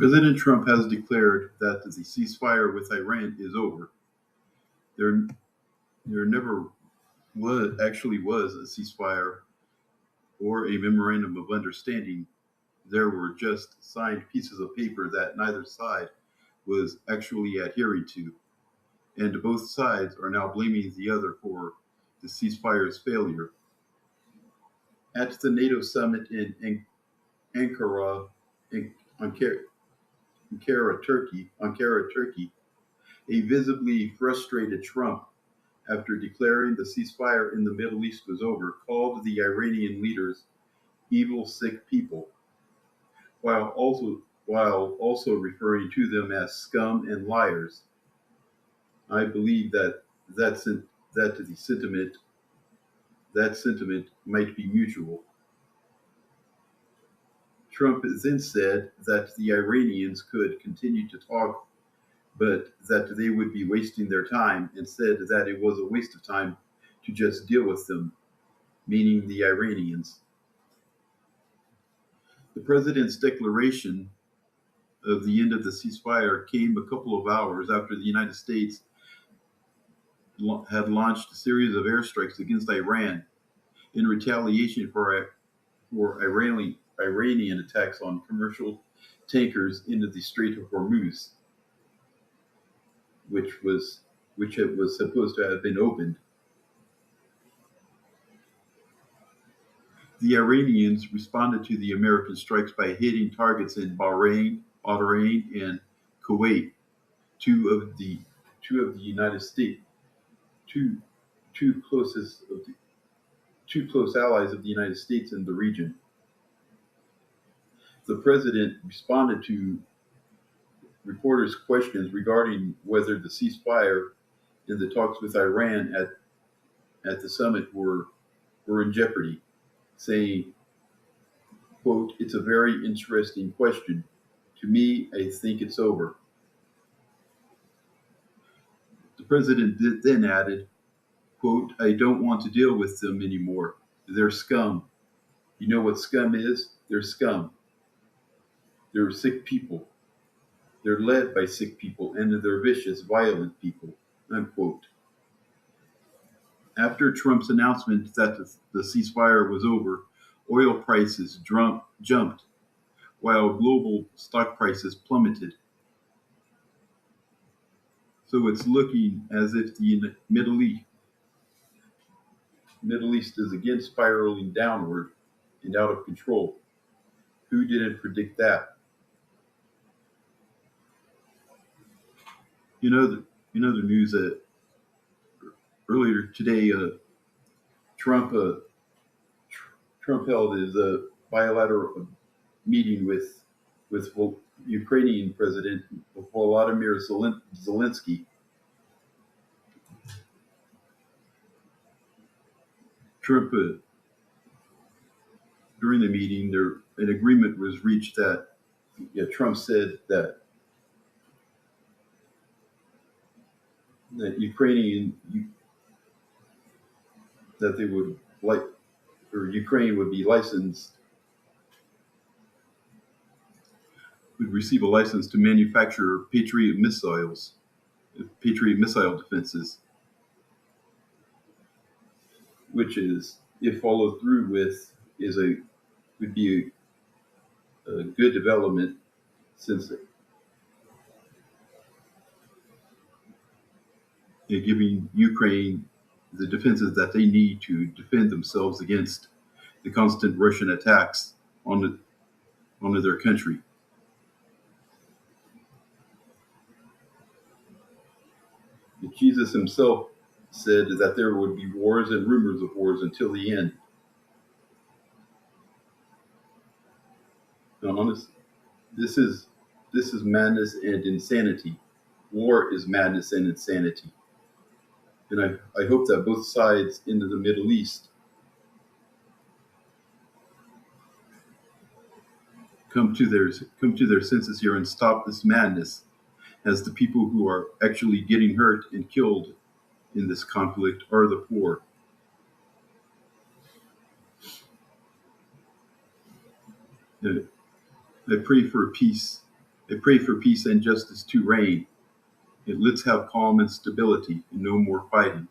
President Trump has declared that the ceasefire with Iran is over. There, there never was a ceasefire or a memorandum of understanding. There were just signed pieces of paper that neither side was actually adhering to, and both sides are now blaming the other for the ceasefire's failure. At the NATO summit in Ankara, in Ankara, Turkey, a visibly frustrated Trump, after declaring the ceasefire in the Middle East was over, called the Iranian leaders evil, sick people, while also referring to them as scum and liars. I believe that the sentiment might be mutual. Trump then said that the Iranians could continue to talk, but that they would be wasting their time, and said that it was a waste of time to just deal with them, meaning the Iranians. The president's declaration of the end of the ceasefire came a couple of hours after the United States had launched a series of airstrikes against Iran in retaliation for Iranian attacks on commercial tankers into the Strait of Hormuz, which it was supposed to have been opened. The Iranians responded to the American strikes by hitting targets in Bahrain, and Kuwait, two of the United States, two two closest of the two close allies of the United States in the region. The president responded to reporters' questions regarding whether the ceasefire in the talks with Iran at the summit were in jeopardy, saying, quote, "It's a very interesting question. To me, I think it's over." The president then added, quote, "I don't want to deal with them anymore. They're scum. You know what scum is? They're scum. They're sick people. They're led by sick people, and they're vicious, violent people," unquote. After Trump's announcement that the ceasefire was over, oil prices jumped, while global stock prices plummeted. So it's looking as if the Middle East is again spiraling downward and out of control. Who didn't predict that? In other news, earlier today, Trump Trump held his bilateral meeting with Ukrainian President Volodymyr Zelensky. Trump During the meeting, an agreement was reached that Trump said that they would like or Ukraine would be licensed would receive a license to manufacture Patriot missile defenses, which is, if followed through with, would be a good development, since giving Ukraine the defenses that they need to defend themselves against the constant Russian attacks onto their country. Jesus himself said that there would be wars and rumors of wars until the end. Now, this is madness and insanity. War is madness and insanity. And I hope that both sides in the Middle East come to their senses here and stop this madness, as the people who are actually getting hurt and killed in this conflict are the poor. I pray for peace I pray for peace and justice to reign. And let's have calm and stability and no more fighting.